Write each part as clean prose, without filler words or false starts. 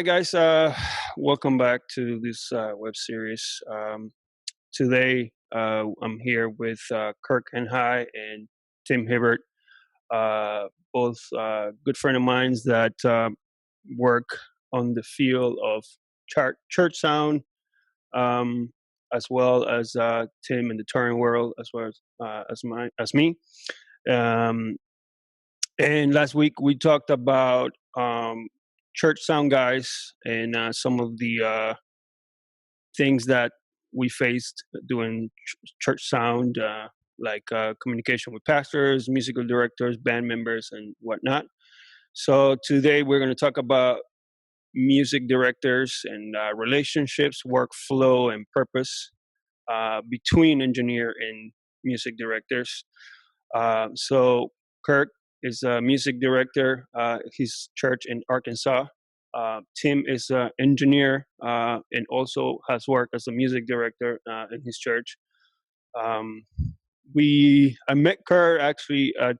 right, guys. Welcome back to this web series. Today, I'm here with Kirk Kanhai and Tim Hibbert, both good friend of mine that work on the field of church sound, um, as well as Tim in the touring world, as well as me. Um, and last week we talked about church sound guys and some of the things that we faced doing church sound, like communication with pastors, musical directors, band members, and whatnot. So today we're going to talk about music directors and relationships, workflow, and purpose between engineer and music directors. So Kirk is a music director. His church in Arkansas. Tim is an engineer and also has worked as a music director in his church. Um, I met Kirk actually at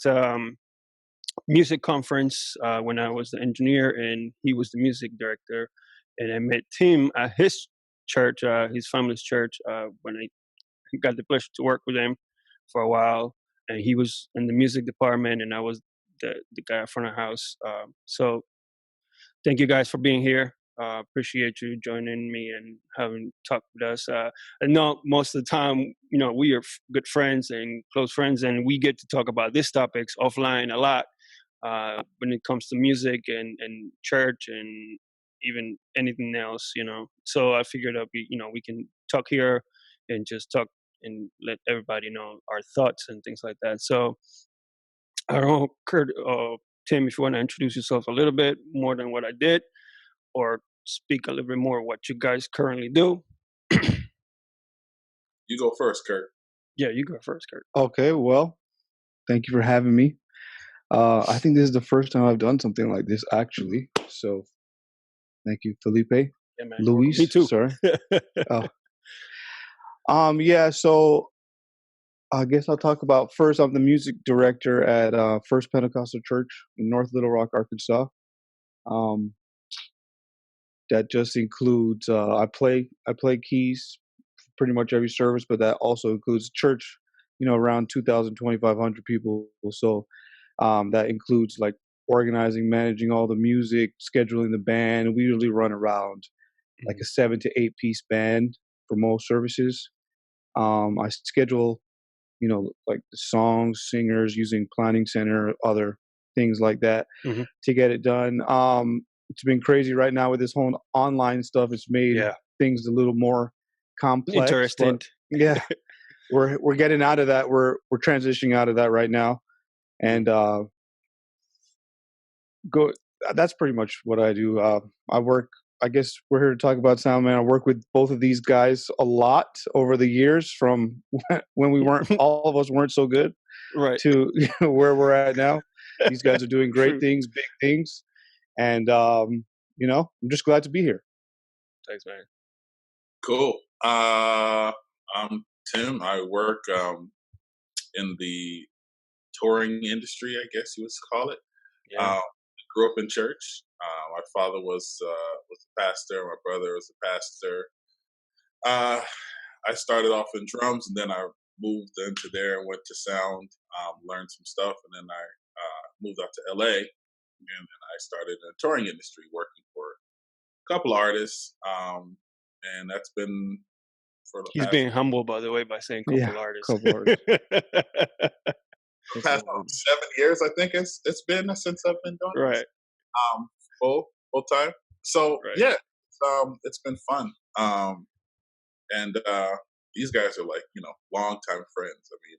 music conference when I was the engineer and he was the music director, and I met Tim at his church, his family's church, when I got the pleasure to work with him for a while, and he was in the music department, and I was the guy in front of house. So thank you guys for being here. Appreciate you joining me and having talked with us. I know most of the time, we are good friends and close friends, and we get to talk about these topics offline a lot when it comes to music and church and even anything else. So I figured we can talk here and just talk and let everybody know our thoughts and things like that. So I don't know, Kurt, Tim, if you want to introduce yourself a little bit more than what I did, or speak a little bit more what you guys currently do. You go first, Kurt. Yeah, you go first, Kurt. Okay, well, thank you for having me. I think this is the first time I've done something like this, actually. So, thank you, Felipe. Yeah, man. Luis, Me too. sorry. Yeah. So, I guess I'll talk about first. I'm the music director at First Pentecostal Church in North Little Rock, Arkansas. That just includes I play keys pretty much every service, but that also includes church. Around 2,000, 2,500 people. So that includes like organizing, managing all the music, scheduling the band. We usually run around like a 7 to 8 piece band for most services. I schedule, like the songs, singers, using Planning Center, other things like that to get it done. It's been crazy right now with this whole online stuff. It's made things a little more complex. Interesting. Yeah, we're getting out of that. We're transitioning out of that right now, and that's pretty much what I do. I work. I guess we're here to talk about sound, man. I work with both of these guys a lot over the years, from when we weren't, all of us weren't so good, right, to where we're at now. These guys are doing great things, big things, and I'm just glad to be here. Thanks, man. Cool. I'm Tim. I work in the touring industry, I guess you would call it. Yeah. Grew up in church. My father was a pastor. My brother was a pastor. I started off in drums, and then I moved into there and went to sound, learned some stuff, and then I moved out to LA, and then I started in the touring industry, working for a couple artists, and that's been for the He's past. being humble, by the way, by saying couple artists. Couple artists. The past 7 years, I think it's been since I've been doing right. this. Full time. So yeah, it's been fun. And these guys are like longtime friends. I mean,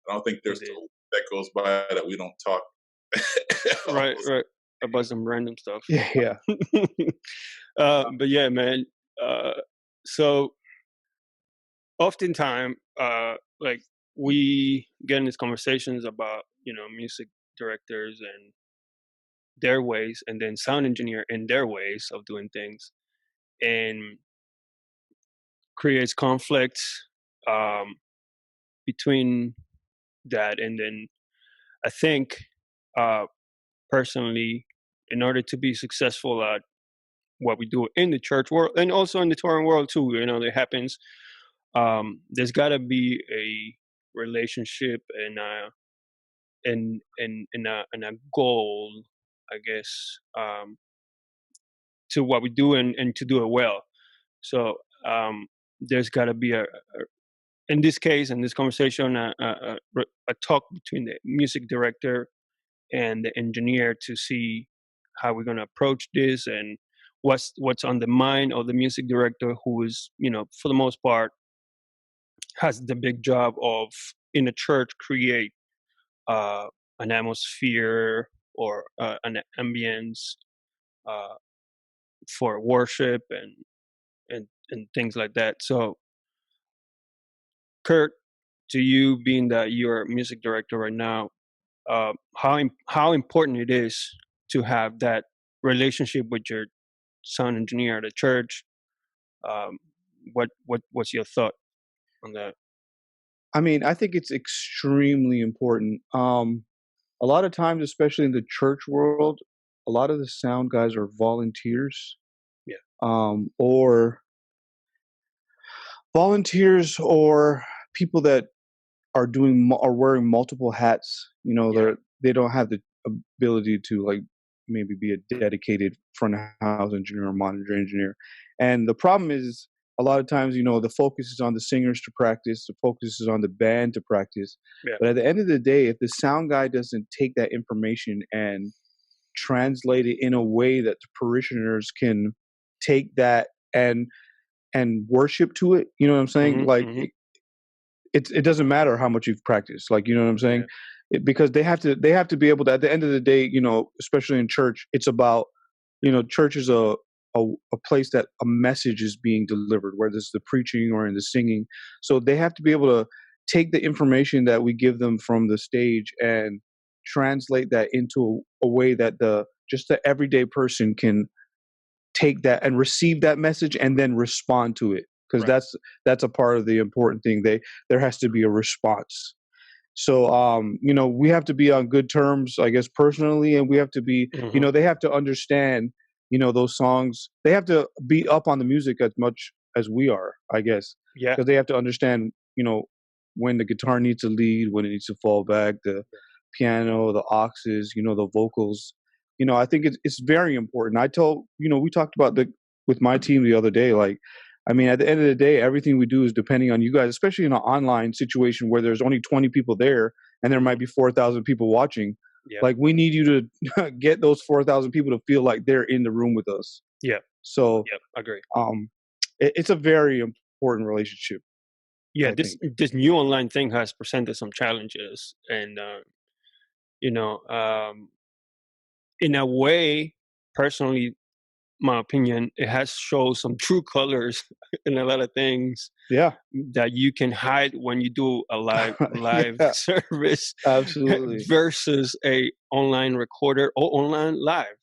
I don't think there's a week that goes by that we don't talk. right. About some random stuff. Yeah. But yeah, man. So oftentimes, like we get in these conversations about music directors and their ways, and then sound engineer and their ways of doing things, and creates conflicts between that. And then I think personally, in order to be successful at what we do in the church world and also in the touring world too. That happens. There's got to be a relationship and a goal, I guess, to what we do and to do it well. So there's got to be in this case, in this conversation, a talk between the music director and the engineer to see how we're going to approach this and what's on the mind of the music director, who is, for the most part, has the big job of in a church create uh, an atmosphere or an ambience uh, for worship and things like that. So, Kurt, to you, being that you're a music director right now, how important it is to have that relationship with your sound engineer at a church. Um, what's your thought on that? I mean, I think it's extremely important. A lot of times, especially in the church world, a lot of the sound guys are volunteers, Yeah. or people that are wearing multiple hats. Yeah. They don't have the ability to, like, maybe be a dedicated front of house engineer or monitor engineer. And the problem is, a lot of times, the focus is on the singers to practice, the focus is on the band to practice. Yeah. But at the end of the day, if the sound guy doesn't take that information and translate it in a way that the parishioners can take that and worship to it, you know what I'm saying? Hmm. Like, Hmm. it doesn't matter how much you've practiced, like, you know what I'm saying? Yeah. Because they have to be able to, at the end of the day, especially in church, it's about, church is a place that a message is being delivered, whether it's the preaching or in the singing. So they have to be able to take the information that we give them from the stage and translate that into a way that the everyday person can take that and receive that message and then respond to it, because Right. that's a part of the important thing. There has to be a response. So we have to be on good terms, I guess, personally, and we have to be, Hmm. they have to understand, those songs. They have to be up on the music as much as we are, I guess, Yeah. because they have to understand, when the guitar needs to lead, when it needs to fall back, the piano, the auxes, the vocals. I think it's very important. We talked about with my team the other day, like, I mean, at the end of the day, everything we do is depending on you guys, especially in an online situation where there's only 20 people there and there might be 4,000 people watching. Yeah. Like, we need you to get those 4,000 people to feel like they're in the room with us. Yeah. So, Yeah. Agree. it's a very important relationship, Yeah. I This think. this new online thing has presented some challenges, and you know, in a way, personally, my opinion, it has shown some true colors in a lot of things Yeah. that you can hide when you do a live Yeah, service absolutely. versus a online recorder or online live,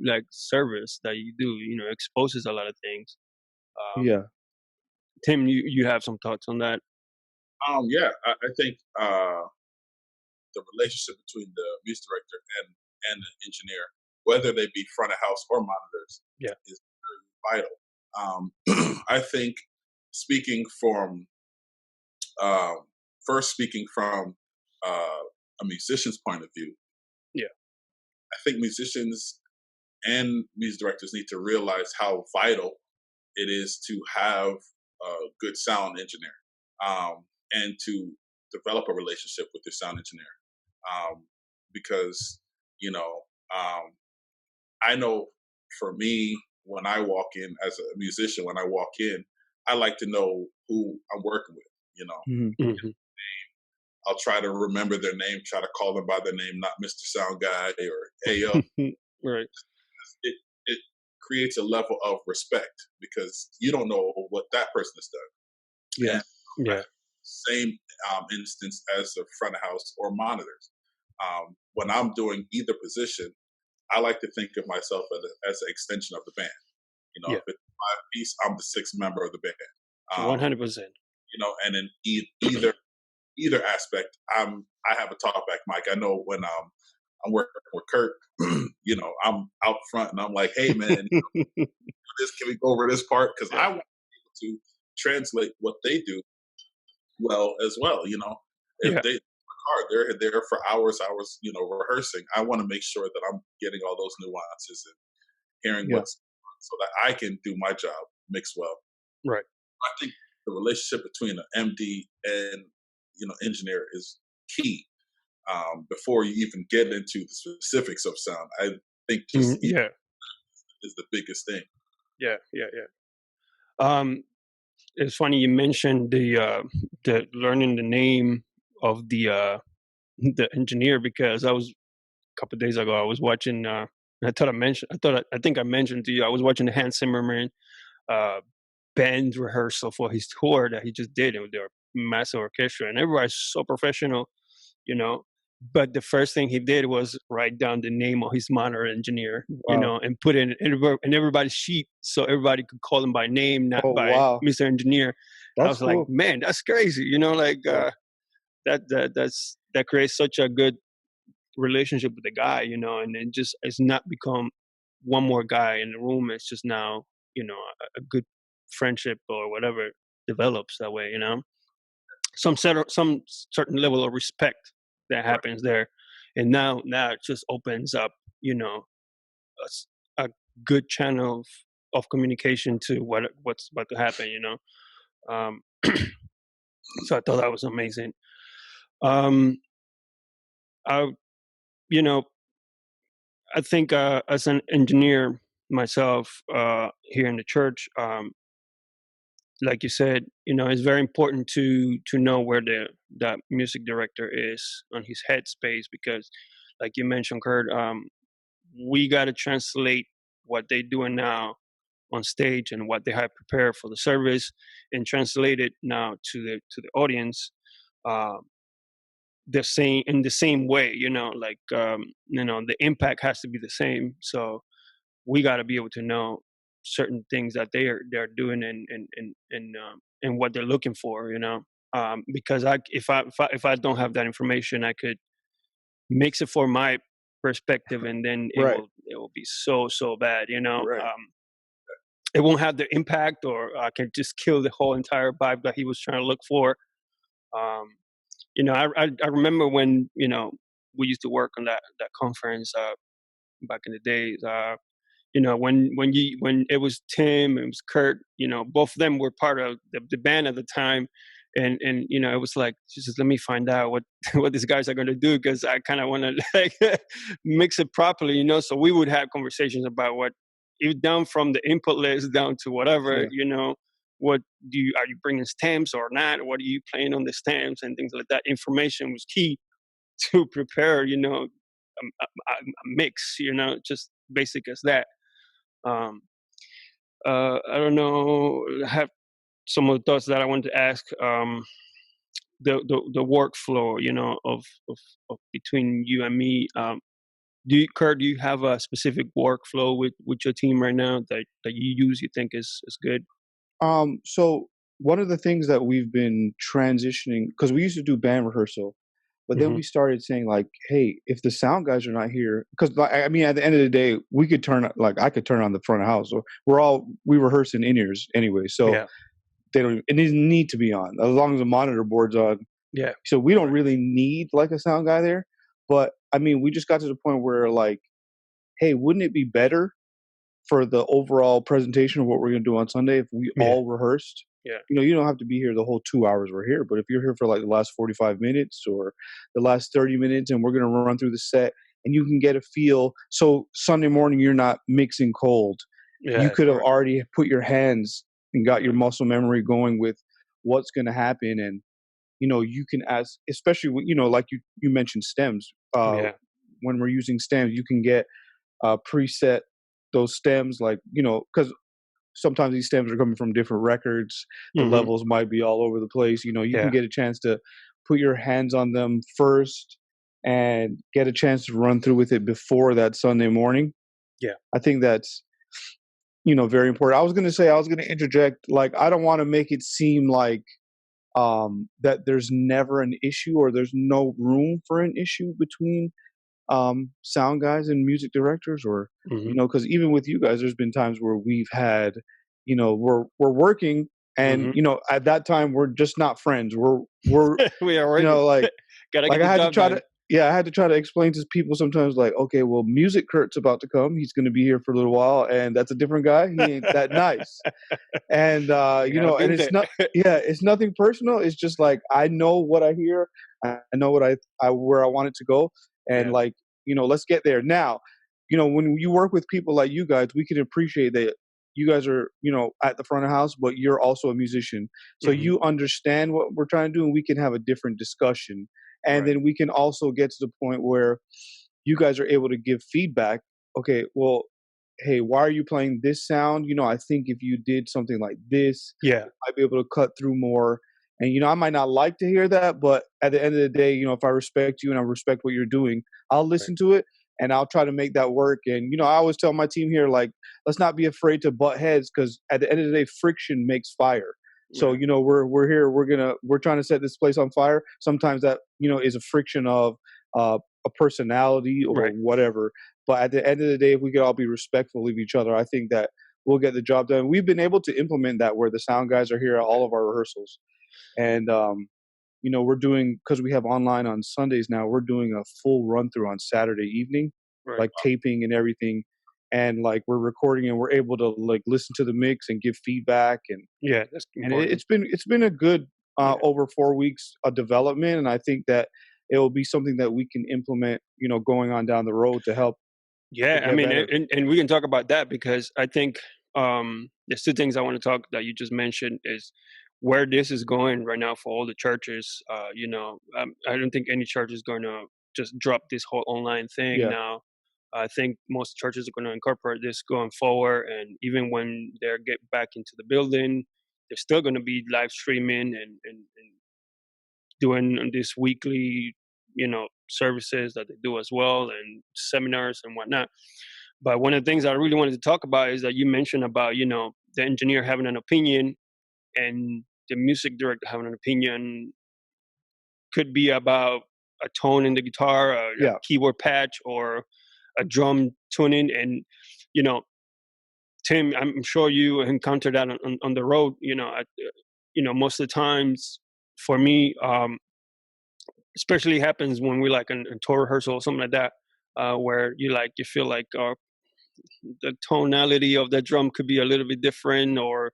like service that you do, exposes a lot of things. Yeah. Tim, you have some thoughts on that? Yeah, I think the relationship between the music director and the engineer, whether they be front of house or monitors, Yeah. is very vital. I think speaking from um, first speaking from a musician's point of view, Yeah. I think musicians and music directors need to realize how vital it is to have a good sound engineer, and to develop a relationship with your sound engineer, because you know um, I know for me, when I walk in as a musician, when I walk in, I like to know who I'm working with. Mhm. Hmm. I'll try to remember their name, try to call them by their name, not Mr. Sound Guy or Hey Yo. Right. It creates a level of respect because you don't know what that person has done. Yeah. And Yeah. same instance as the front of house or monitors. When I'm doing either position, I like to think of myself as an extension of the band. Yeah. If it's five piece, I'm the sixth member of the band. Um, 100%. and in either aspect, I have a talkback mic. I know when I'm working with Kirk. I'm out front and I'm like, hey man, this can we go over this part? Because Yeah. I want to translate what they do well as well. If Yeah. they hard, they're there for hours, rehearsing. I want to make sure that I'm getting all those nuances and hearing Yeah. what's so that I can do my job mix well. Right. I think the relationship between an MD and engineer is key. Before you even get into the specifics of sound, I think just Yeah. is the biggest thing. Yeah. Yeah. Yeah. It's funny you mentioned the learning the name of the engineer, because I was a couple of days ago I was watching. I think I mentioned to you I was watching the Hans Zimmerman uh, band rehearsal for his tour that he just did, and with their massive orchestra, and everybody's so professional, you know. But the first thing he did was write down the name of his monitor engineer, Wow. and put it in everybody's sheet so everybody could call him by name, not Oh, by wow. Mr. Engineer. I That's was like, cool. man, that's crazy, like Yeah. that creates such a good relationship with the guy, and it just it's not become one more guy in the room. It's just now, a good friendship or whatever develops that way, some certain level of respect that Right. happens there, and now it just opens up, a good channel of communication to what's about to happen, um so I thought that was amazing. um I you know I think, as an engineer myself, here in the church, like you said, it's very important to know where that music director is on his headspace, because, like you mentioned, Kurt, we got to translate what they're doing now on stage and what they have prepared for the service, and translate it now to the audience, uh, the same way. Like, the impact has to be the same. So we got to be able to know certain things that they're doing, and what they're looking for, because if I don't have that information, I could mix it for my perspective, and then it Right. will it will be so bad, Right. it won't have the impact, or I can just kill the whole entire vibe that he was trying to look for. um I remember when, we used to work on that conference, back in the days, when it was Tim, it was Kurt, both of them were part of the band at the time, and it was like, just let me find out what what these guys are going to do, because I kind of want to like mix it properly, so we would have conversations about what, even down from the input list down to whatever, Yeah. what are you bringing stamps or not, what are you playing on the stamps, and things like that. Information was key to prepare, a mix, just basic as that. um, I don't know. I have some of the thoughts that I want to ask. The workflow, of between you and me. Kurt, do you have a specific workflow with your team right now that you use? You think is good? So one of the things that we've been transitioning, because we used to do band rehearsal, but then Hmm. we started saying like, hey, if the sound guys are not here, because I mean, at the end of the day, we could I could turn on the front of house, or we rehearse in in-ears anyway, so Yeah, they don't. It doesn't need to be on as long as the monitor board's on. yeah, So we don't right. really need like a sound guy there. But I mean, we just got to the point where like, hey, wouldn't it be better for the overall presentation of what we're going to do on Sunday if we Yeah, all rehearsed? yeah, You don't have to be here the whole 2 hours we're here, but if you're here for like the last 45 minutes or the last 30 minutes and we're going to run through the set and you can get a feel. So Sunday morning, you're not mixing cold. You yeah, could have correct. already put your hands and got your muscle memory going with what's going to happen. And, you can ask, especially when, like you mentioned stems. Yeah. When we're using stems, you can get preset those stems, like, because sometimes these stems are coming from different records. The Hmm. levels might be all over the place. You can Yeah, get a chance to put your hands on them first and get a chance to run through with it before that Sunday morning. yeah, I think that's, very important. I was going to interject, like, I don't want to make it seem like that there's never an issue or there's no room for an issue between sound guys and music directors, or Hmm. because even with you guys, there's been times where we've had, we're working, and Hmm. at that time we're just not friends. We're We are you working. know like Gotta like get I the had to job try done. to yeah, I had to try to explain to people sometimes, like, okay, well, music Kurt's about to come. He's going to be here for a little while, and that's a different guy. He ain't that nice. And You gotta and build it's it. not yeah, it's nothing personal. It's just like I know what I hear. I know what I where I want it to go, and Yeah. like, let's get there. Now, when you work with people like you guys, we can appreciate that you guys are, at the front of house, but you're also a musician. So Hmm. you understand what we're trying to do, and we can have a different discussion. And Right. then we can also get to the point where you guys are able to give feedback. Okay, well, hey, why are you playing this sound? I think if you did something like this, Yeah. you might be able to cut through more. And I might not like to hear that, but at the end of the day, if I respect you and I respect what you're doing, I'll Right. listen to it and I'll try to make that work. And I always tell my team here, like, let's not be afraid to butt heads, because at the end of the day, friction makes fire. So Yeah. we're here, we're trying to set this place on fire. Sometimes that is a friction of a personality or Right. whatever. But at the end of the day, if we could all be respectful of each other, I think that we'll get the job done. We've been able to implement that where the sound guys are here at all of our rehearsals. And, we're doing, because we have online on Sundays now, we're doing a full run through on Saturday evening, Right. like taping and everything. And like we're recording and we're able to like listen to the mix and give feedback. Yeah. That's And important. it's been a good Yeah. over 4 weeks of development. And I think that it will be something that we can implement, going on down the road to help Yeah, I get mean, better. and we can talk about that because I think there's two things I want to talk that you just mentioned is where this is going right now for all the churches. I don't think any church is going to just drop this whole online thing Yeah. now. I think most churches are going to incorporate this going forward, and even when they get back into the building, they're still going to be live streaming and doing this weekly, services that they do as well, and seminars and whatnot. But one of the things I really wanted to talk about is that you mentioned about, the engineer having an opinion and the music director having an opinion could be about a tone in the guitar, a Yeah. keyboard patch, or a drum tuning. And, you know, Tim, I'm sure you encountered that on the road, most of the times for me, especially happens when we like in tour rehearsal or something like that, where you feel like the tonality of the drum could be a little bit different, or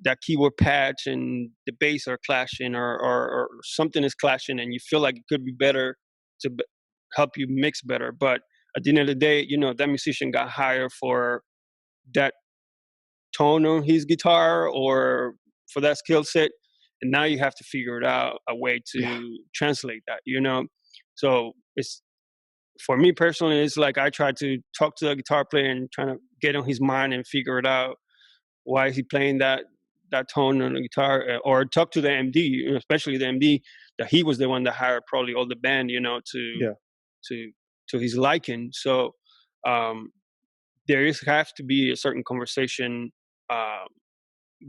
that keyboard patch and the bass are clashing, or something is clashing, and you feel like it could be better to help you mix better. But at the end of the day, that musician got hired for that tone on his guitar or for that skill set, and now you have to figure it out a way Yeah. to translate that. So it's for me personally, it's like I try to talk to the guitar player and trying to get on his mind and figure it out. Why is he playing that tone on the guitar? Or talk to the MD, especially the MD, that he was the one that hired probably all the band, Yeah. to to his liking. So um, there is have to be a certain conversation uh,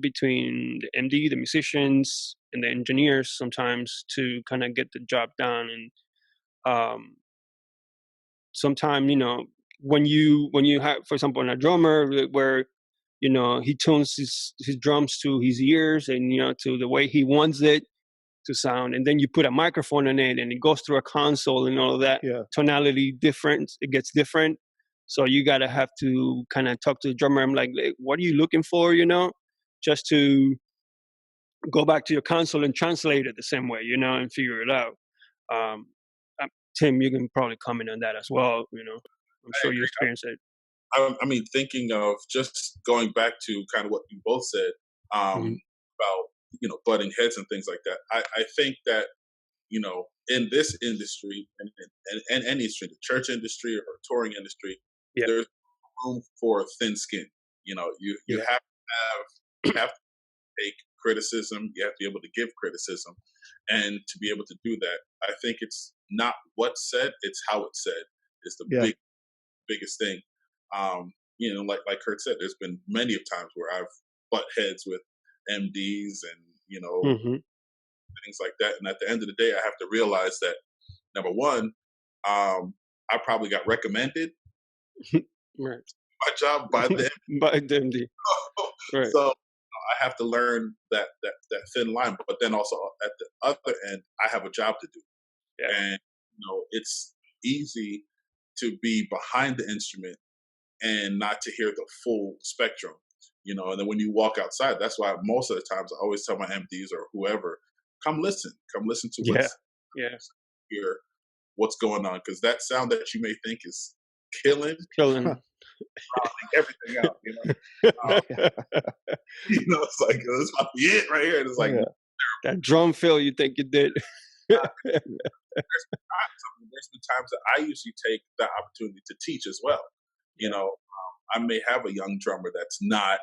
between the MD, the musicians, and the engineers sometimes to kind of get the job done. And um, sometimes, when you have, for example, a drummer where he tunes his drums to his ears and to the way he wants it to sound, and then you put a microphone in it and it goes through a console and all of that Yeah. tonality different, it gets different. So you gotta have to kind of talk to the drummer. I'm like, "Hey, what are you looking for, just to go back to your console and translate it the same way, and figure it out." um, Tim, you can probably comment on that as well. I'm I sure you agree. experience it. I mean, thinking of just going back to kind of what you both said Hmm. about butting heads and things like that. I think that in this industry and any industry, the church industry or touring industry, Yeah. there's room for thin skin. You Yeah. have to take criticism. You have to be able to give criticism, and to be able to do that, I think it's not what's said; it's how it's said is the Yeah. biggest thing. Like Kurt said, there's been many of times where I've butt heads with MDs and Hmm. things like that. And at the end of the day, I have to realize that number one, um, I probably got recommended Right. my job by them. By the MD. Right. So I have to learn that thin line. But then also at the other end, I have a job to do, Yeah. and it's easy to be behind the instrument and not to hear the full spectrum. And then when you walk outside, that's why most of the times I always tell my MDs or whoever, come listen to Yeah. what's Yeah. here, what's going on, because that sound that you may think is killing Killing. everything out. Um, it's like this might be it right here. And it's like Yeah. That drum fill you think you did. there's been times that I usually take the opportunity to teach as well. I may have a young drummer that's not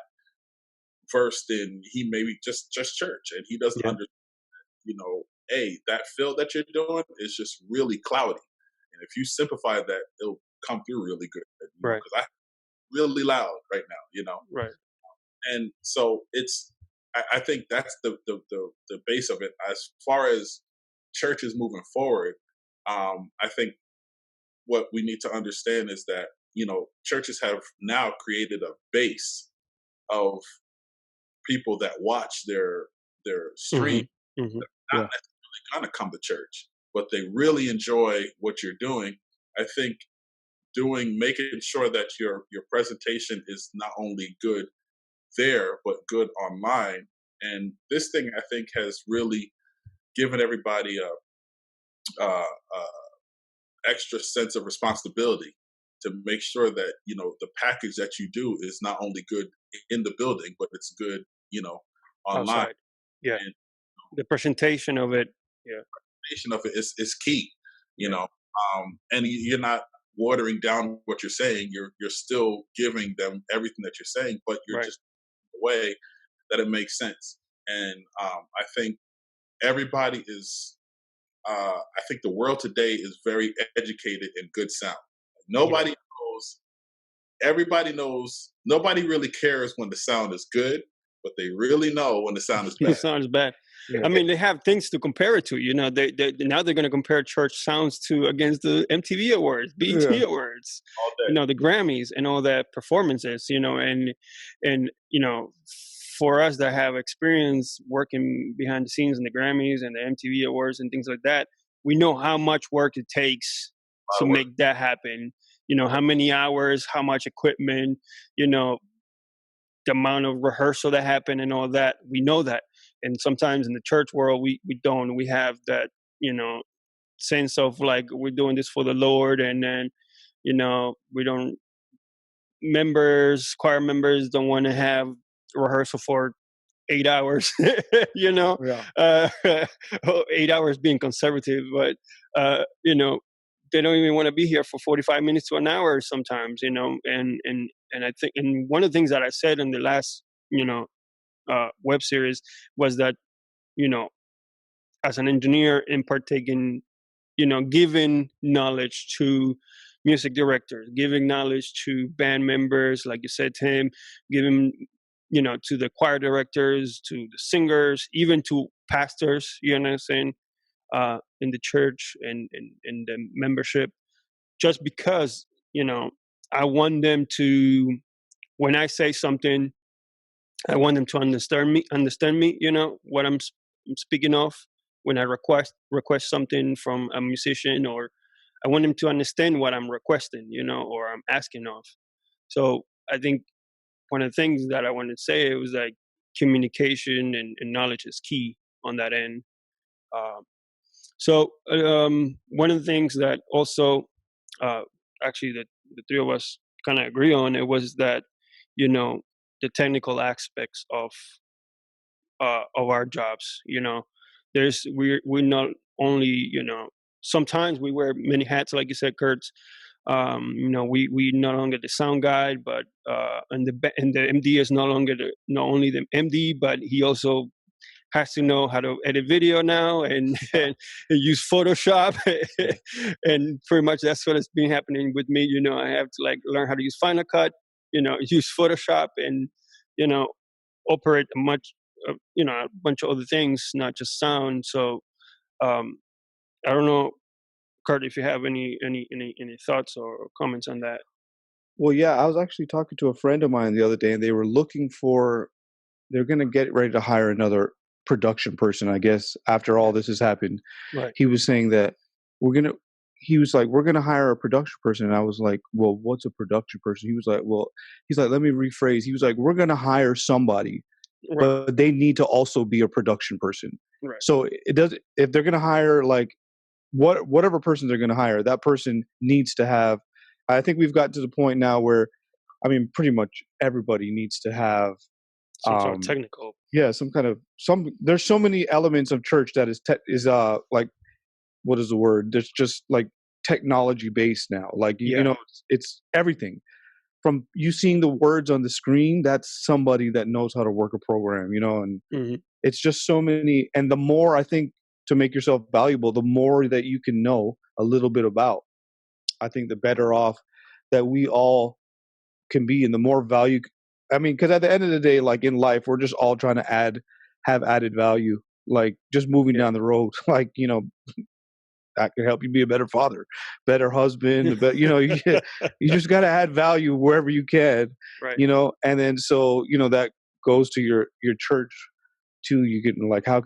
versed in, he maybe just church, and he doesn't Yeah. understand. Hey, that fill that you're doing is just really cloudy, and if you simplify that, it'll come through really good. Right. Because I really loud right now. Right. And so I think that's the base of it. As far as churches moving forward, I think what we need to understand is that churches have now created a base of people that watch their stream, Mm-hmm. Mm-hmm. not Yeah. necessarily gonna come to church, but they really enjoy what you're doing. I think making sure that your presentation is not only good there but good online. And this thing, I think, has really given everybody a extra sense of responsibility to make sure that the package that you do is not only good in the building, but it's good online. Outside. Yeah. And The presentation of it. Yeah. presentation of it is key. you Yeah. know and you're not watering down what you're saying. You're still giving them everything that you're saying, but you're Right. just the way that it makes sense. And I think everybody is I think the world today is very educated in good sound. Nobody knows. Everybody knows. Nobody really cares when the sound is good, but they really know when the sound is It bad. sounds bad. Yeah. I mean, they have things to compare it to. They now they're going to compare church sounds to against the MTV Awards, BET Yeah. Awards, All day. the Grammys and all that performances. And for us that have experience working behind the scenes in the Grammys and the MTV Awards and things like that, we know how much work it takes to Lot of work. make that happen. How many hours, how much equipment, the amount of rehearsal that happen and all that. We know that. And sometimes in the church world, we don't. We have that, sense of like we're doing this for the Lord, and then, we don't. Choir members don't want to have rehearsal for 8 hours. Yeah. uh, 8 hours being conservative, but they don't even want to be here for 45 minutes to an hour sometimes. And I think, and one of the things that I said in the last web series was that, as an engineer in partaking, giving knowledge to music directors, giving knowledge to band members, like you said, Tim, giving, to the choir directors, to the singers, even to pastors, you know what I'm saying, in the church and in the membership, just because, I want them to, when I say something, I want them to understand me, what I'm speaking of. When I request something from a musician, or I want them to understand what I'm requesting, or I'm asking of. So I think one of the things that I wanted to say, it was like communication and knowledge is key on that end. So one of the things that also, actually, the three of us kind of agree on, it was that, the technical aspects of our jobs. We're not only, sometimes we wear many hats, like you said, Kurtz. We not longer the sound guy, but and the MD is not only the MD, but he also has to know how to edit video now and use Photoshop. And pretty much that's what has been happening with me. I have to like learn how to use Final Cut, use Photoshop, and operate a bunch of other things, not just sound. So I don't know, Kurt, if you have any thoughts or comments on that. Well, yeah, I was actually talking to a friend of mine the other day, and they were looking for they're gonna get ready to hire another production person, I guess, after all Yeah. this has happened. Right. He was saying that we're gonna he was like, "We're gonna hire a production person." And I was like, "Well, what's a production person?" He was like, "Well," he's like, "Let me rephrase." He was like, "We're gonna hire somebody, Right. but they need to also be a production person." Right. So it does if they're gonna hire like whatever person they're gonna hire, that person needs to have I think we've got to the point now where I mean pretty much everybody needs to have Some sort of um technical. yeah, some kind of some there's so many elements of church that is like what is the word? There's just like technology based now. Like you Yeah. know, it's everything. From you seeing the words on the screen, that's somebody that knows how to work a program, you know, and Hmm. it's just so many and the more I think to make yourself valuable, the more that you can know a little bit about, I think the better off that we all can be and the more value I mean, because at the end of the day, like in life, we're just all trying to have added value. Like just moving Yeah. down the road, like you know, that could help you be a better father, better husband. But you know, you just got to add value wherever you can, Right. you know. And then so you know that goes to your church too. You can like how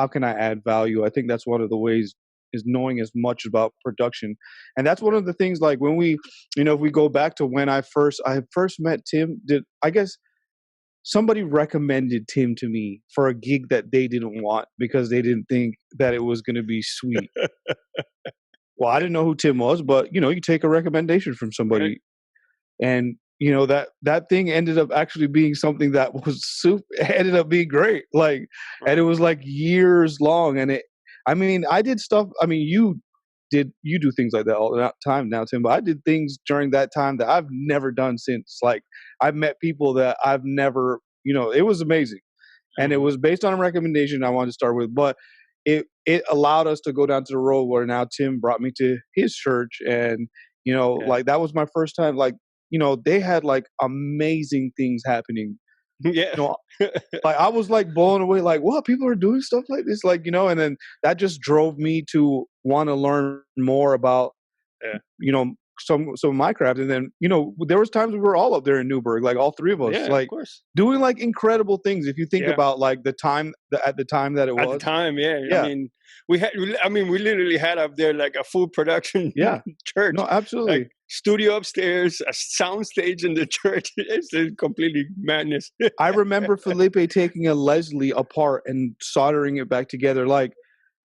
can I add value? I think that's one of the ways is knowing as much about production, and that's one Right. of the things. Like when we, you know, if we go back to when I first met Tim, did I guess somebody recommended Tim to me for a gig that they didn't want because they didn't think that it was going to be sweet. Well, I didn't know who Tim was, but you know, you take a recommendation from Right. somebody, and you know that thing ended up actually being something that was super. Ended up being great, like, and it Right. was like years long. And it, I mean, I did stuff. I mean, you do things like that all the time now, Tim. But I did things during that time that I've never done since. Like, I've met people that I've never, you know, it was amazing and it Hmm. was based on a recommendation I wanted to start with. But it allowed us to go down to the road where now Tim brought me to his church, and you know, Yeah. like that was my first time. Like, you know, they had like amazing things happening. Yeah. You know, like I was like blown away. Like, what people are doing stuff like this, like you know, and then that just drove me to want to learn more about Yeah. you know some of my craft. And then you know there was times we were all up there in Newburgh, like all three of us, Yeah. Of like course. doing like incredible things if you think Yeah. about like at the time that it At the was. time, yeah. I Yeah, mean, we literally had up there like a full production yeah, church, no, like absolutely. studio upstairs, a sound stage in the church. It's just completely madness. I remember Felipe taking a Leslie apart and soldering it back together. Like,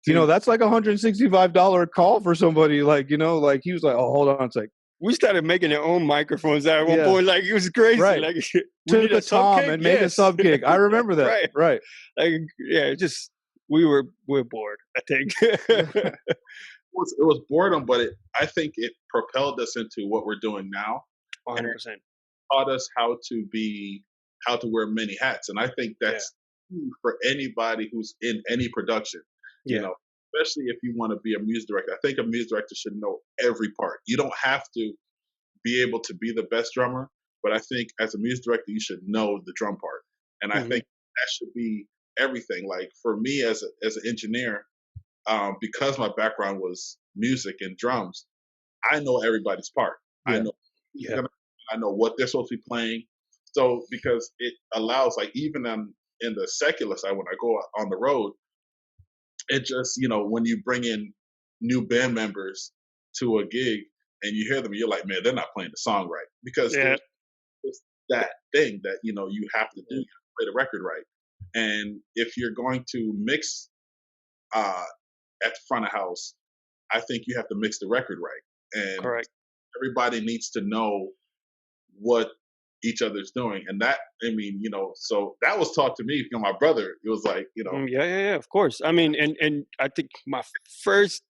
you know, Dude, that's like $165 call for somebody. Like, you know, like he was like, "Oh, hold on a sec." we started making our own microphones at one Yeah, point. Like it was crazy. right. Like we need Took a a sub tom kick. and made a Yes, sub kick. I remember that. right. Right. Like yeah, it just we're bored. I think. It was boredom, but I think it propelled us into what we're doing now, and it 100%. taught us how to wear many hats. And I think Yeah. that's key for anybody who's in any production. You Yeah. know, especially if you want to be a music director. I think a music director should know every part. You don't have to be able to be the best drummer, but I think as a music director, you should know the drum part. And I Hmm. think that should be everything. Like for me as an engineer, because my background was music and drums, I know everybody's part. I Yeah. know Yeah. I know what they're supposed to be playing. So because it allows, like even in the secular side, when I go on the road, it just when you bring in new band members to a gig and you hear them, you're like, man, they're not playing the song right because Yeah. there's just that thing that you have to do. You have to play the record right, and if you're going to mix uh, at the front of house, I think you have to mix the record right, and Correct. everybody needs to know what each other's doing. And that, I mean, so that was taught to me from my brother. It was like, Yeah, yeah, yeah. Of course. I mean, and I think my first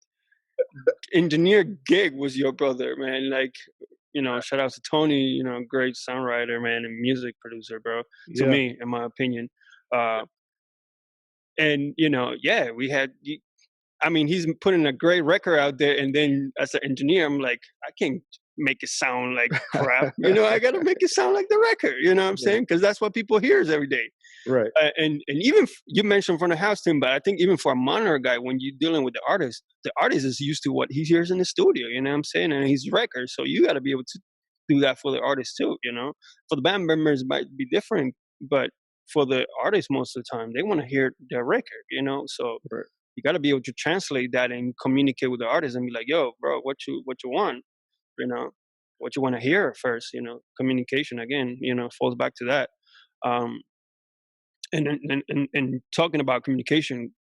engineer gig was your brother, man. Like, shout out to Tony. Great songwriter, man, and music producer, bro. To Yeah. me, in my opinion. Uh, and yeah, we had. I mean, he's putting a great record out there, and then as an engineer, I'm like, I can't make it sound like crap. I got to make it sound like the record. You know what I'm saying? Because that's what people hears every day. Right. And even you mentioned from the house team, but I think even for a monitor guy, when you're dealing with the artist is used to what he hears in the studio. You know what I'm saying? And his record, so you got to be able to do that for the artist too. For the band members, it might be different, but for the artist, most of the time, they want to hear their record. So Right. you got to be able to translate that and communicate with the artist and be like, "Yo, bro, what you want? What you want to hear first." Communication again. Falls back to that. And talking about communication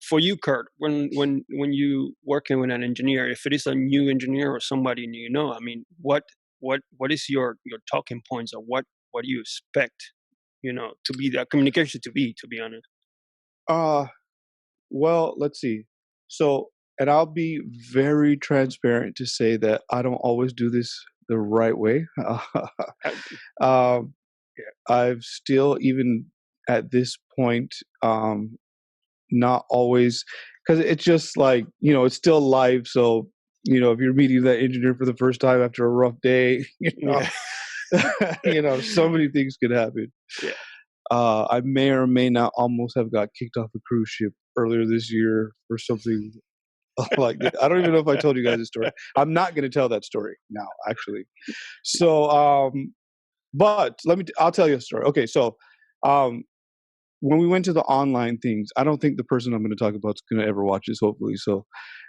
for you, Kurt, when you working with an engineer, if it is a new engineer or somebody I mean, what is your talking points, or what do you expect, to be that communication to be honest? Well, let's see. So, and I'll be very transparent to say that I don't always do this the right way. um, I've still, even at this point, not always, because it's just like, it's still live. So, if you're meeting that engineer for the first time after a rough day, so many things could happen. Yeah. I may or may not almost have got kicked off a cruise ship earlier this year or something like that. I don't even know if I told you guys this story. I'm not going to tell that story now, actually. So, but I'll tell you a story. Okay. So, when we went to the online things, I don't think the person I'm going to talk about is going to ever watch this, hopefully. So,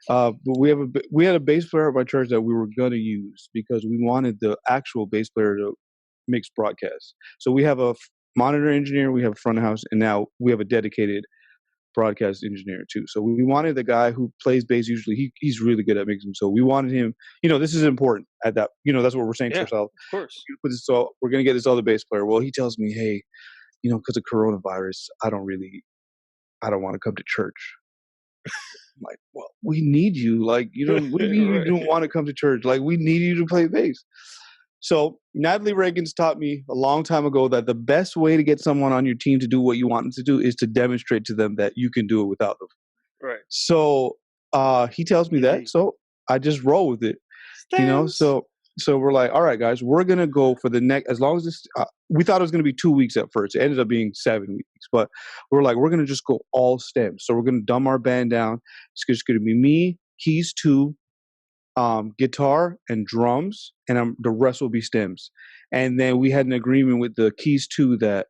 but we had a bass player at my church that we were going to use because we wanted the actual bass player to mix broadcasts. So we have a monitor engineer, we have front of house, and now we have a dedicated broadcast engineer too. So we wanted the guy who plays bass. Usually he's really good at mixing. So we wanted him, this is important at that, that's what we're saying to ourselves. Of course. So we're going to get this other bass player. Well, he tells me, hey, because of coronavirus, I don't want to come to church. I'm like, well, we need you. Like, what do you mean you don't want to come to church? Like, we need you to play bass. So Natalie Reagan's taught me a long time ago that the best way to get someone on your team to do what you want them to do is to demonstrate to them that you can do it without them. Right. So he tells me that. So I just roll with it. So we're like, all right, guys, we're going to go for the next, as long as this, we thought it was going to be 2 weeks at first. It ended up being 7 weeks, but we're like, we're going to just go all stems. So we're going to dumb our band down. It's just going to be me, keys 2, guitar and drums, and the rest will be stems. And then we had an agreement with the keys 2 that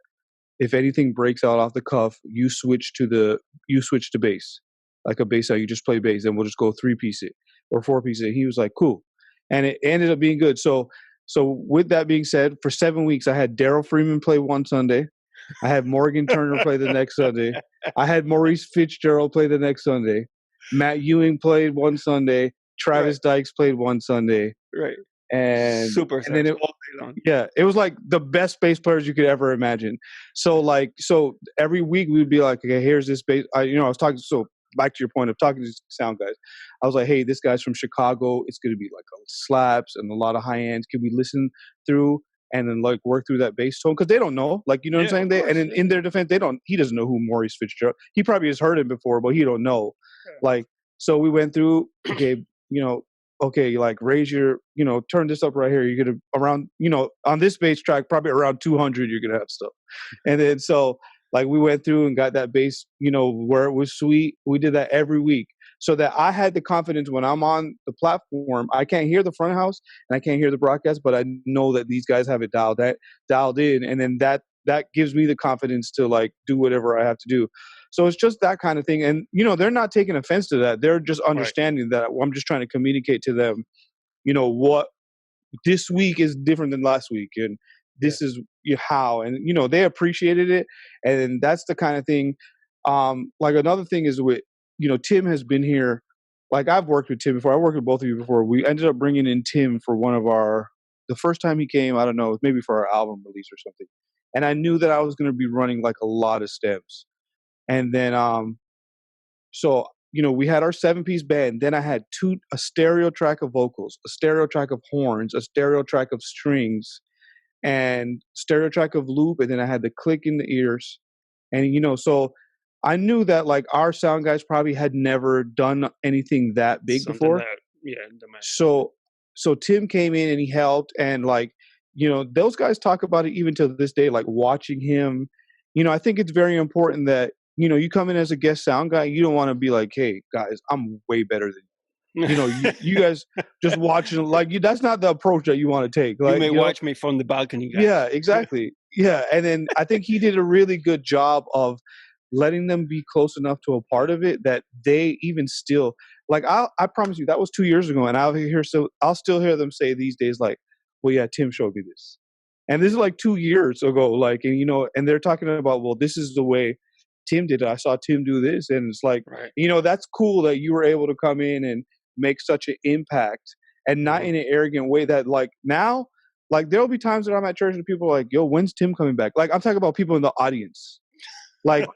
if anything breaks out off the cuff, you switch to bass, like a bass out. You just play bass, and we'll just go 3-piece it or 4-piece it. He was like, cool. And it ended up being good. So with that being said, for 7 weeks, I had Daryl Freeman play one Sunday. I had Morgan Turner play the next Sunday. I had Maurice Fitzgerald play the next Sunday. Matt Ewing played one Sunday. Travis Dykes played one Sunday. Right. And Super. And then it was like the best bass players you could ever imagine. So every week we would be like, okay, here's this bass. I was talking, so back to your point of talking to sound guys, I was like, hey, this guy's from Chicago. It's going to be like slaps and a lot of high ends. Can we listen through and then like work through that bass tone? Because they don't know, like, what I'm saying? In their defense, he doesn't know who Maurice Fitzgerald. He probably has heard him before, but he don't know. Yeah. Like, so we went through, okay, okay, like raise your, turn this up right here. You're going to around, on this bass track, probably around 200, you're going to have stuff. And then, so like we went through and got that bass, where it was sweet. We did that every week so that I had the confidence when I'm on the platform. I can't hear the front of house and I can't hear the broadcast, but I know that these guys have it dialed in. And then that gives me the confidence to like do whatever I have to do. So it's just that kind of thing. And, they're not taking offense to that. They're just understanding that I'm just trying to communicate to them, what this week is different than last week. And this is how, and, they appreciated it. And that's the kind of thing. Like another thing is with, Tim has been here. Like I've worked with Tim before. I worked with both of you before. We ended up bringing in Tim for the first time he came, I don't know, maybe for our album release or something. And I knew that I was going to be running like a lot of stems. And then, so, we had our 7-piece band. Then I had a stereo track of vocals, a stereo track of horns, a stereo track of strings, and stereo track of loop. And then I had the click in the ears. And, so I knew that like our sound guys probably had never done anything that big before. so Tim came in and he helped, and like, those guys talk about it even to this day, like watching him. I think it's very important that, you come in as a guest sound guy, you don't want to be like, hey guys, I'm way better than you guys just watching, like, that's not the approach that you want to take. You Like, may watch me from the balcony, yeah, guys. exactly. Yeah. And then I think he did a really good job of letting them be close enough to a part of it that they even still, like, I promise you that was 2 years ago, and I'll still hear them say these days, like, well, yeah, Tim showed me this. And this is like 2 years ago, like, and and they're talking about, well, this is the way Tim did it. I saw Tim do this. And it's like, Right. that's cool that you were able to come in and make such an impact, and not in an arrogant way that, like, now, like, there'll be times that I'm at church and people are like, yo, when's Tim coming back? Like, I'm talking about people in the audience. Like,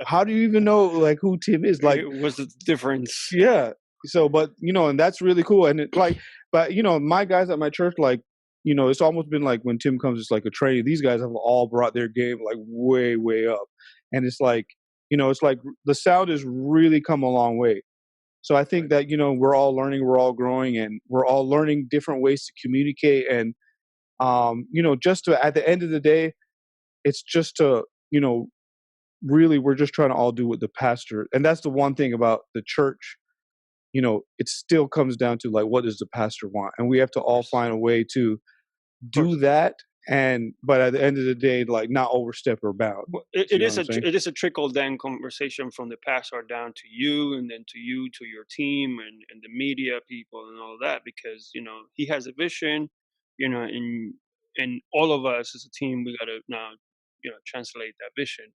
how do you even know, like, who Tim is? Like, what's the difference? yeah. So, but, and that's really cool. And it, like, but, my guys at my church, like, it's almost been like when Tim comes, it's like a training. These guys have all brought their game like way, way up. And it's like, it's like the sound has really come a long way. So I think that, we're all learning, we're all growing, and we're all learning different ways to communicate. And, just to, at the end of the day, it's just to, really, we're just trying to all do what the pastor, and that's the one thing about the church, it still comes down to, like, what does the pastor want? And we have to all find a way to do that. And, but at the end of the day, like, not overstep or bound. Well, You know what I'm saying? it is a trickle down conversation from the pastor down to you, and then to you, to your team, and the media people and all that, because he has a vision, and all of us as a team, we got to now translate that vision.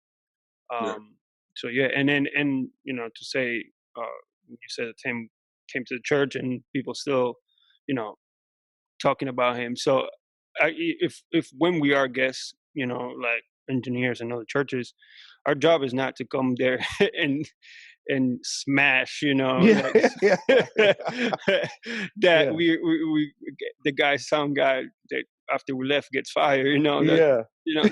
Yeah. So yeah, and then, and to say, you said that Tim came to the church and people still talking about him. So if when we are guests, like engineers in other churches, our job is not to come there and smash, Yeah. like Yeah. that Yeah. we the guy, sound guy that after we left gets fired, that Yeah.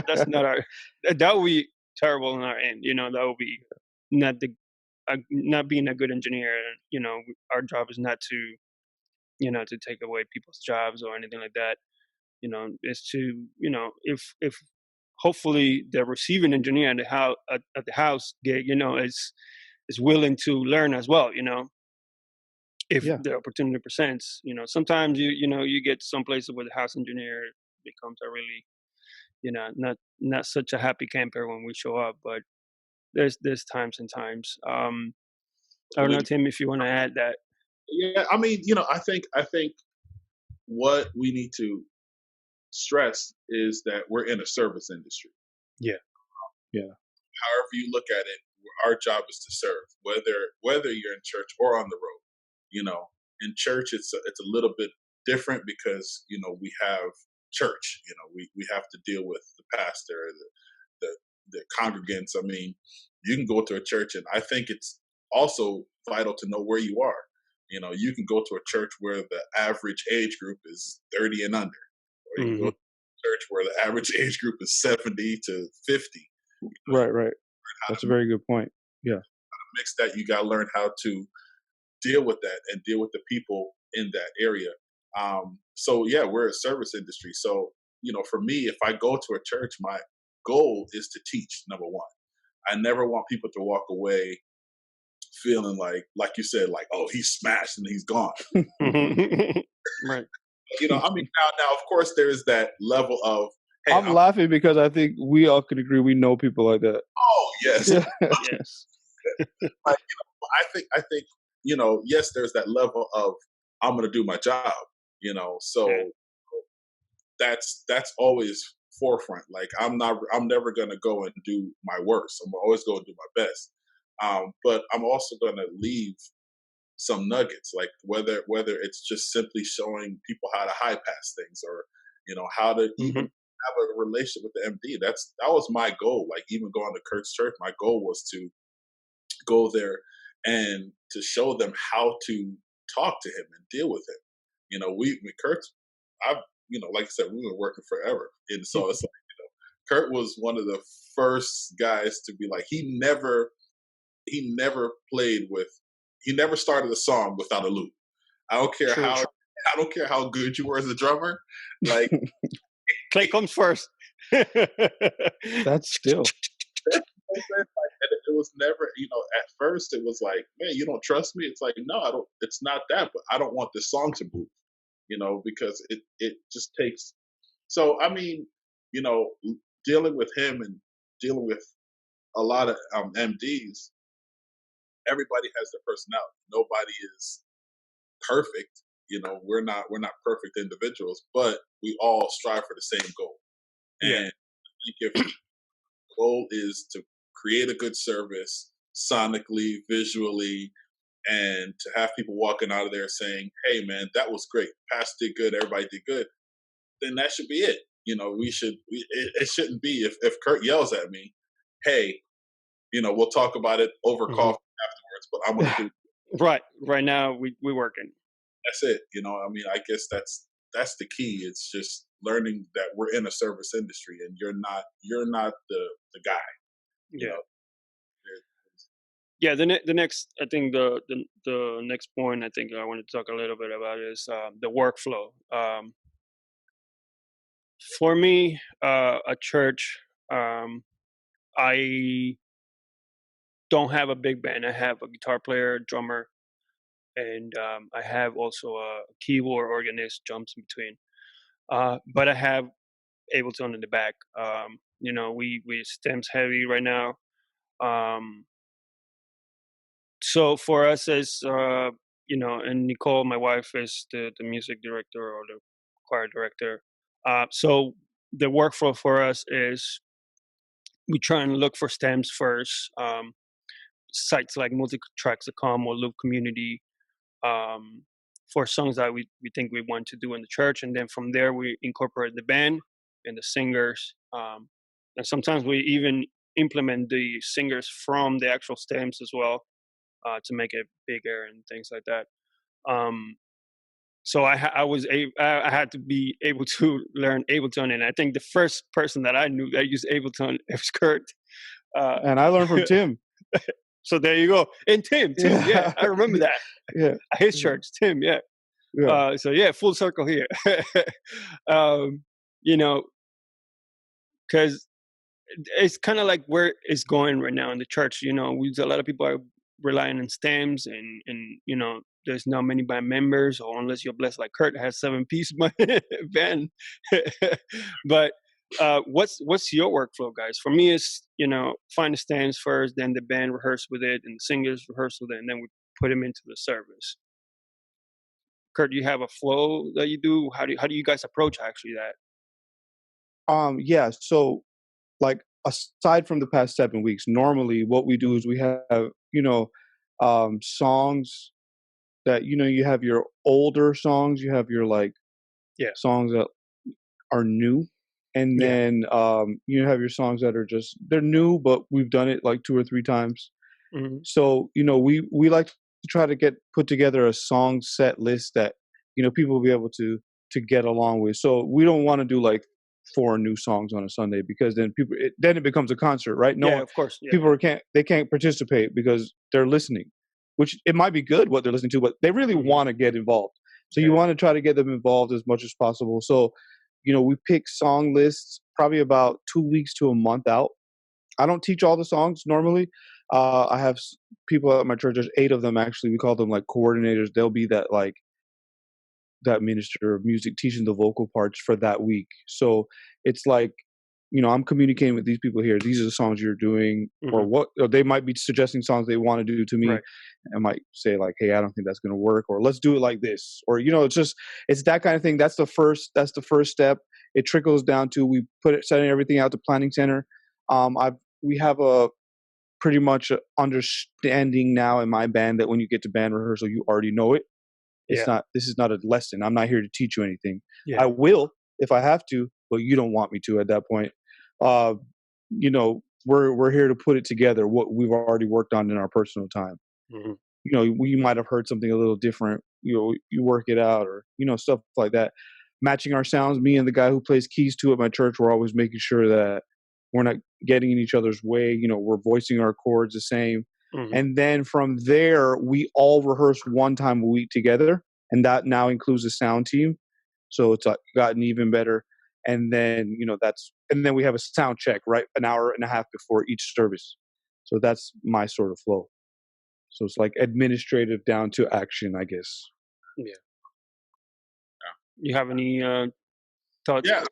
that's not our, that would be terrible on our end, that would be not the not being a good engineer. Our job is not to to take away people's jobs or anything like that. Is to if hopefully the receiving engineer at the house at the house gig, is willing to learn as well. If Yeah. the opportunity presents, sometimes you get some places where the house engineer becomes a really not such a happy camper when we show up, but there's times and times. I don't know, Tim, if you want to add that. Yeah, I mean, I think what we need to stress is that we're in a service industry. Yeah. Yeah. However you look at it, our job is to serve, whether you're in church or on the road. In church, it's a little bit different because we have church. We have to deal with the pastor, the congregants. I mean, you can go to a church, and I think it's also vital to know where you are. You can go to a church where the average age group is 30 and under, or you can go to a church where the average age group is 70 to 50. Right. Right. That's a very good point. Yeah. Mix that, you got to learn how to deal with that and deal with the people in that area. So yeah, we're a service industry. So for me, if I go to a church, my goal is to teach. Number one, I never want people to walk away feeling like you said, like, oh, he's smashed and he's gone. Right. I mean, now of course there is that level of, hey, I'm laughing because I think we all can agree we know people like that. oh yes, Yeah. Yes. I think yes, there's that level of, I'm going to do my job. So Yeah. that's always forefront. Like, I'm never going to go and do my worst. I'm always going to do my best. But I'm also going to leave some nuggets, like whether it's just simply showing people how to high pass things, or how to even have a relationship with the MD. That was my goal. Like, even going to Kurt's church, my goal was to go there and to show them how to talk to him and deal with him. Kurt, I've like I said, we've been working forever, and so it's like, Kurt was one of the first guys to be like, he never started a song without a loop. I don't care True. how I don't care how good you were as a drummer. Like Clay comes first. That's still. Like, and it was never, at first it was like, man, you don't trust me. It's like, no, I don't. It's not that, but I don't want this song to move, because it just takes. So I mean, you know, dealing with him and dealing with a lot of MDs, everybody has their personality. Nobody is perfect. We're not perfect individuals, but we all strive for the same goal. Yeah. And I think if the goal is to create a good service sonically, visually, and to have people walking out of there saying, "Hey, man, that was great. Pastor did good. Everybody did good." Then that should be it. It shouldn't be if Kurt yells at me, "Hey, we'll talk about it over Hmm. coffee afterwards," but I'm going to do. Right now we working. That's it. I mean, I guess that's the key. It's just learning that we're in a service industry, and you're not the guy. You Yeah. know, Yeah, the next, I think the next point I think I want to talk a little bit about is the workflow. For me, at church, I don't have a big band. I have a guitar player, drummer, and I have also a keyboard, organist, jumps in between. But I have Ableton in the back. We stems heavy right now. Um, so for us as and Nicole, my wife, is the music director or the choir director. So the workflow for us is we try and look for stems first. Sites like multitracks.com or Loop Community, um, for songs that we think we want to do in the church, and then from there we incorporate the band and the singers, and sometimes we even implement the singers from the actual stems as well, to make it bigger and things like that. Um, so I had to be able to learn Ableton, and I think the first person that I knew that used Ableton was Kurt. Uh, And I learned from Tim. so there you go. And Tim, yeah, Yeah. I remember that. Yeah. His church, Tim, yeah. Yeah. So yeah, full circle here. um, you know, because it's kind of like where it's going right now in the church. A lot of people are relying on stems, and there's not many band members, or unless you're blessed like Kurt has 7-piece band. But what's your workflow, guys? For me, it's find the stems first, then the band rehearse with it, and the singers rehearse with it, and then we put them into the service. Kurt, do you have a flow that you do? How do you guys approach actually that? Yeah. So, like, aside from the past 7 weeks, normally what we do is we have, you know, songs that, you have your older songs, you have your, like, Yeah, songs that are new, and yeah, then you have your songs that are just they're new, but we've done it like 2 or 3 times. hmm, So, we like to try to get put together a song set list that people will be able to get along with. So we don't want to do like 4 new songs on a Sunday, because then then it becomes a concert, right? No yeah. one, Of course, yeah, people can't participate because they're listening, which it might be good what they're listening to, but they really hmm, want to get involved. So you yeah, want to try to get them involved as much as possible. So we pick song lists probably about 2 weeks to a month out. I don't teach all the songs normally. I have people at my church. There's 8 of them actually. We call them like coordinators. They'll be that minister of music teaching the vocal parts for that week. So it's like, I'm communicating with these people here. These are the songs you're doing, hmm, or they might be suggesting songs they want to do to me. right, I might say like, hey, I don't think that's going to work, or let's do it like this, or it's that kind of thing. That's the first step. It trickles down to we setting everything out to planning center. We have a pretty much a understanding now in my band that when you get to band rehearsal, you already know it. yeah, This is not a lesson. I'm not here to teach you anything. yeah, I will if I have to, but you don't want me to at that point. Uh, we're here to put it together, what we've already worked on in our personal time. hmm, We might have heard something a little different. You work it out, or stuff like that. Matching our sounds. Me and the guy who plays keys too at my church, we're always making sure that we're not getting in each other's way. We're voicing our chords the same. hmm, And then from there, we all rehearse one time a week together. and that now includes the sound team. So it's gotten even better. And then and then we have a sound check right an hour and a half before each service. So that's my sort of flow. So it's like administrative down to action, I guess. Yeah. You have any thoughts? Yeah,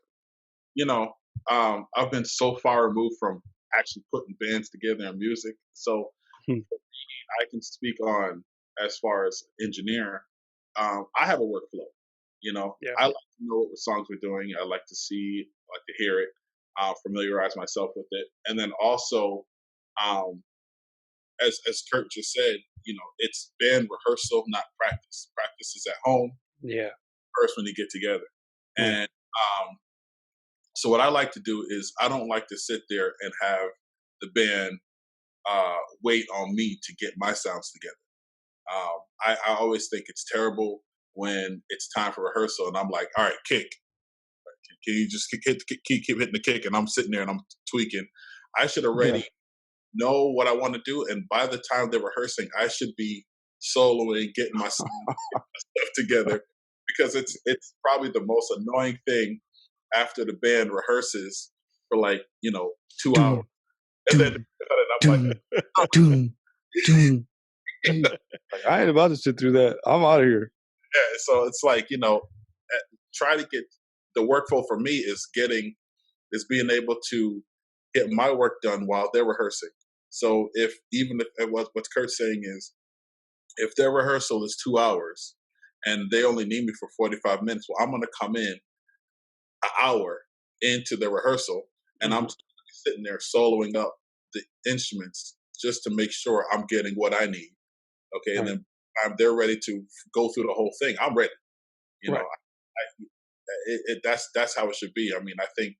you know, I've been so far removed from actually putting bands together and music, so Hmm. I can speak on as far as engineer. I have a workflow. Yeah. I like to know what songs we're doing. I like to see, like to hear it, familiarize myself with it, and then also, um, as Kurt just said, it's band rehearsal, not practice. Practice is at home. Yeah. First, when you get together, Yeah. and so what I like to do is I don't like to sit there and have the band wait on me to get my sounds together. I always think it's terrible when it's time for rehearsal and I'm like, all right, kick. Can you just keep hitting the kick? And I'm sitting there and I'm tweaking. I should Yeah. already know what I want to do. And by the time they're rehearsing, I should be soloing, getting my stuff together because it's probably the most annoying thing after the band rehearses for like 2 hours, Doom, and then doom, I'm like, doom, doom, doom, doom. Like, I ain't about to sit through that. I'm out of here. yeah. So it's like try to get the workflow for me is being able to get my work done while they're rehearsing. So if what Kurt's saying is if their rehearsal is 2 hours and they only need me for 45 minutes, well, I'm going to come in an hour into the rehearsal and I'm Mhm. sitting there soloing up the instruments just to make sure I'm getting what I need. Okay, and Right. then they're ready to go through the whole thing. I'm ready. Right. That's how it should be. I mean, I think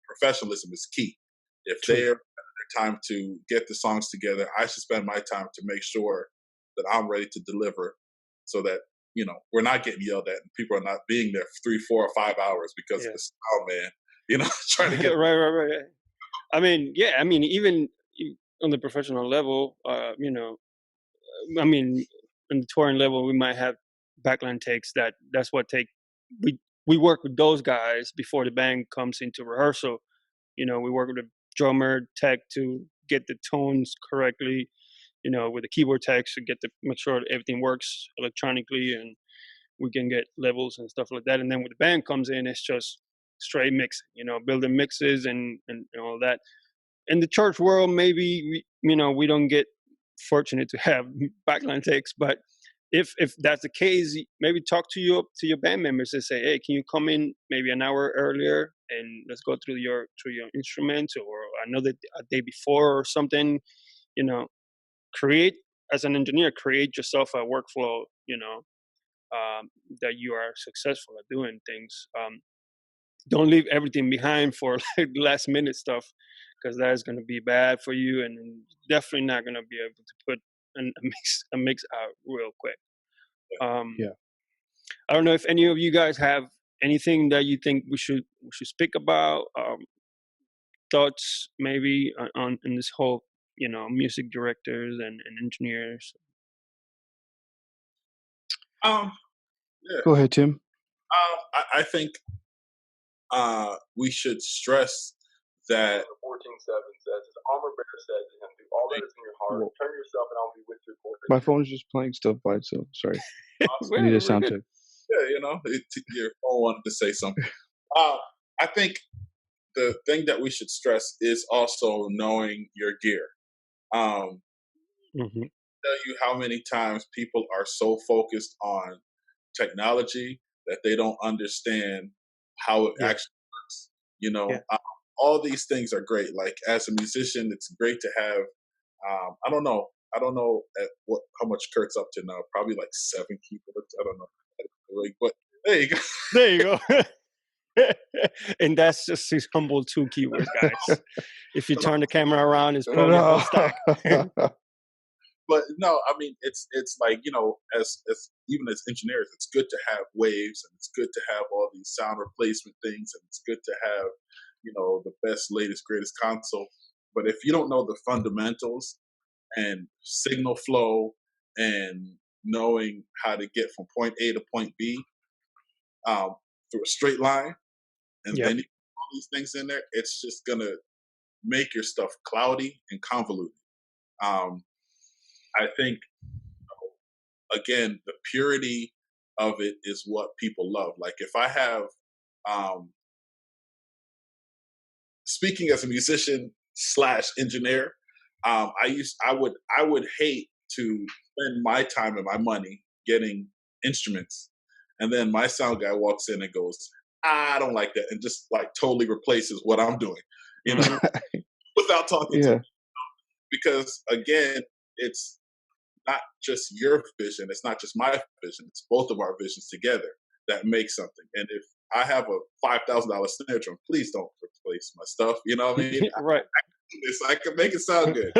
professionalism is key. If True. they're their time to get the songs together, I should spend my time to make sure that I'm ready to deliver, so that we're not getting yelled at and people are not being there for 3, 4, or 5 hours because of Yeah. the sound man. Trying to right. get Right. I mean, yeah. I mean, even on the professional level, I mean, on the touring level, we might have backline takes. That's what take we we work with those guys before the band comes into rehearsal. We work with the drummer tech to get the tones correctly. With the keyboard techs to make sure that everything works electronically and we can get levels and stuff like that. And then when the band comes in, it's just straight mixing. Building mixes and all that. In the church world, maybe we don't get fortunate to have backline takes, but if that's the case, maybe talk to your band members and say, hey, can you come in maybe an hour earlier and let's go through your instruments, or another a day before or something. You know, create as an engineer, create yourself a workflow. That you are successful at doing things. Don't leave everything behind for like last minute stuff, because that is going to be bad for you, and definitely not going to be able to put a mix out real quick. Um, Yeah. I don't know if any of you guys have anything that you think we should speak about. Thoughts maybe on in this whole music directors and engineers. um yeah. Go ahead, Tim. I think we should stress that 14:7 says, his armor bearer said to him, do all that is in your heart, Whoa. turn yourself and I'll be with you. My phone is just playing stuff by itself. Sorry. I need a We're sound good. check. Yeah, your phone wanted to say something. I think the thing that we should stress is also knowing your gear. Hmm. Tell you how many times people are so focused on technology that they don't understand how it Yeah. actually works. Yeah. All these things are great. Like as a musician, it's great to have. I don't know. I don't know how much Kurt's up to now. Probably like 7 keyboards. I don't know. But there you go. There you go. And that's just his humble 2 keywords, guys. If you turn the camera around, it's probably a whole stack. But no, I mean it's like as even as engineers, it's good to have waves and it's good to have all these sound replacement things and it's good to have the best, latest, greatest console. But if you don't know the fundamentals and signal flow and knowing how to get from point A to point B through a straight line, and Yep. then you put all these things in there, it's just gonna make your stuff cloudy and convoluted. Um, I think again, the purity of it is what people love. Like if I have, um, speaking as a musician slash engineer, I would hate to spend my time and my money getting instruments, and then my sound guy walks in and goes, I don't like that, and just like totally replaces what I'm doing, you know, Hmm. without talking to me. Yeah. Because again, it's not just your vision, it's not just my vision, it's both of our visions together that make something. And if I have a $5,000 snare drum, please don't replace my stuff. You know what I mean? Right. I can make it sound good.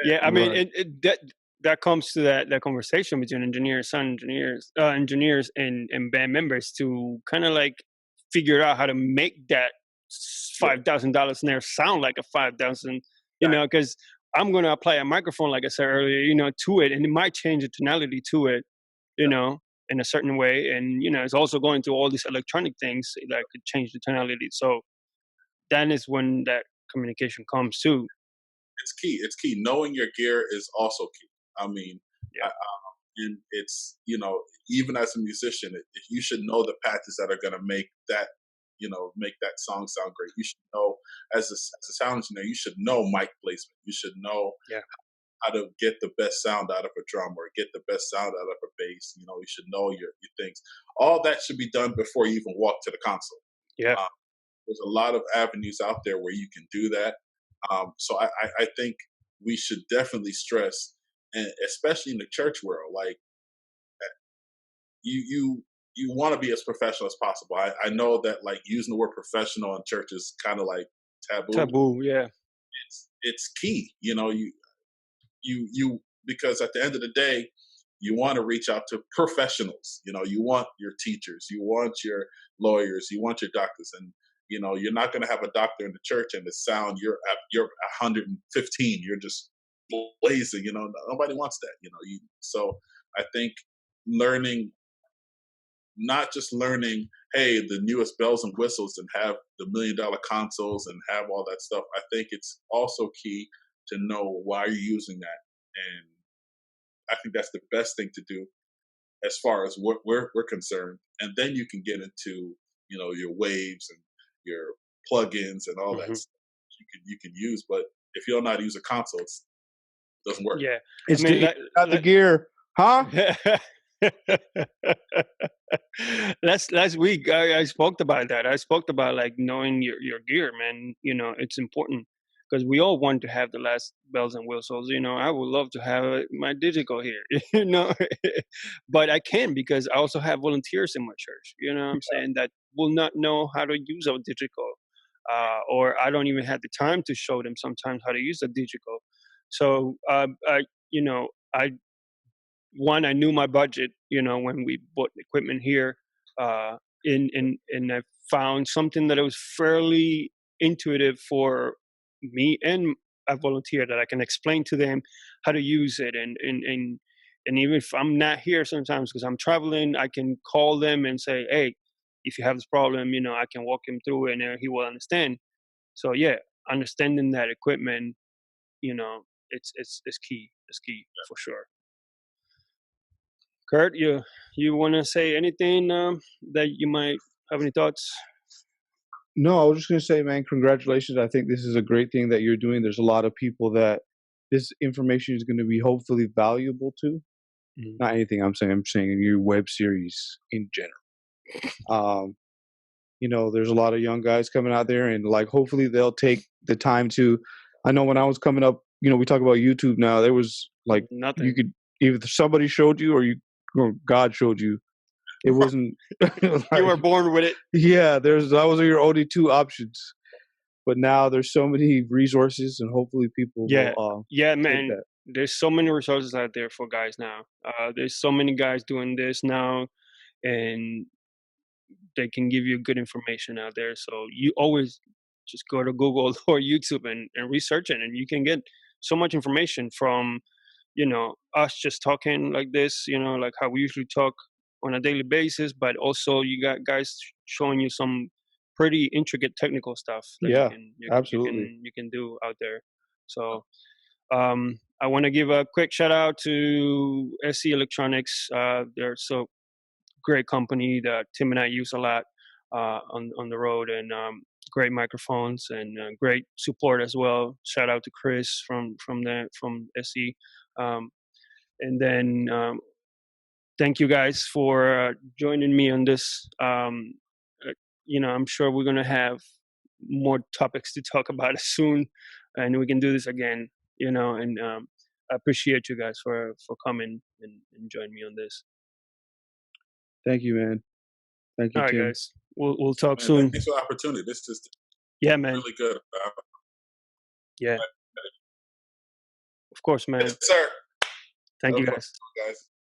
Yeah, I mean, Right. that comes to that conversation between engineers, engineers and band members to kind of like figure out how to make that Yeah, $5,000 snare sound like a 5,000. exactly. Because I'm going to apply a microphone, like I said earlier, to it, and it might change the tonality to it, you Yeah. know, in a certain way, and it's also going to all these electronic things that could change the tonality. So then is when that communication comes too. It's key. It's key. Knowing your gear is also key. I mean, Yeah. I, and it's even as a musician, you should know the patches that are going to make that make that song sound great. You should know as a sound engineer, you should know mic placement. You should know Yeah. how to get the best sound out of a drum or get the best sound out of a bass. You should know your things. All that should be done before you even walk to the console. Yeah. Uh, there's a lot of avenues out there where you can do that. So I think we should definitely stress, and especially in the church world, like you want to be as professional as possible. I know that like using the word professional in church is kind of like taboo. Taboo. Yeah. It's key. You because at the end of the day, you want to reach out to professionals. You want your teachers, you want your lawyers, you want your doctors, and you're not going to have a doctor in the church and the sound you're 115. You're just blazing. Nobody wants that. So I think learning, not just learning, hey, the newest bells and whistles and have the $1 million consoles and have all that stuff. I think it's also key to know why you're using that. And I think that's the best thing to do as far as what we're concerned. And then you can get into, your waves and your plugins and all that Hmm. stuff you can use. But if you don't know how to use a console, it doesn't work. Yeah. I It's mean, the not the gear, huh? last week I spoke about that. I spoke about like knowing your gear, man. It's important because we all want to have the last bells and whistles. I would love to have my DiGiCo here, but I can't because I also have volunteers in my church. I'm saying that will not know how to use a DiGiCo, or I don't even have the time to show them sometimes how to use a DiGiCo. So you know, I I knew my budget, when we bought equipment here, and I found something that was fairly intuitive for me and a volunteer that I can explain to them how to use it, and even if I'm not here sometimes because I'm traveling, I can call them and say, hey, if you have this problem, I can walk him through it and he will understand. So yeah, understanding that equipment, it's key. It's key for sure. Kurt, you want to say anything that you might have any thoughts? No, I was just gonna say, man, congratulations. I think this is a great thing that you're doing. There's a lot of people that this information is gonna be hopefully valuable to. Mhm. Not anything I'm saying in your web series in general. Um, there's a lot of young guys coming out there, and like hopefully they'll take the time to. I know when I was coming up, we talk about YouTube now. There was like you Nothing. could either somebody showed you or God showed you. It wasn't You like were born with it. yeah. That was your only two options. But now there's so many resources, and hopefully people will Yeah, yeah, take man. that. There's so many resources out there for guys now. There's so many guys doing this now, and they can give you good information out there. So you always just go to Google or YouTube and research it, and you can get so much information from us just talking like this, like how we usually talk on a daily basis, but also you got guys showing you some pretty intricate technical stuff that you Yeah, can you, you absolutely. can you can do out there. So I want to give a quick shout out to SE Electronics. They're so great company that Tim and I use a lot on the road, and great microphones and great support as well. Shout out to Chris from SE, um, and then thank you guys for joining me on this. Uh, I'm sure we're gonna have more topics to talk about soon, and we can do this again. And I appreciate you guys for coming and join me on this. Thank you, man. Thank All you, right, Tim. guys. We'll talk Man, soon. thanks for the opportunity. This is Yeah, man. really good. Yeah, of course, Yes, man. sir. Thank No you, problem, guys. guys.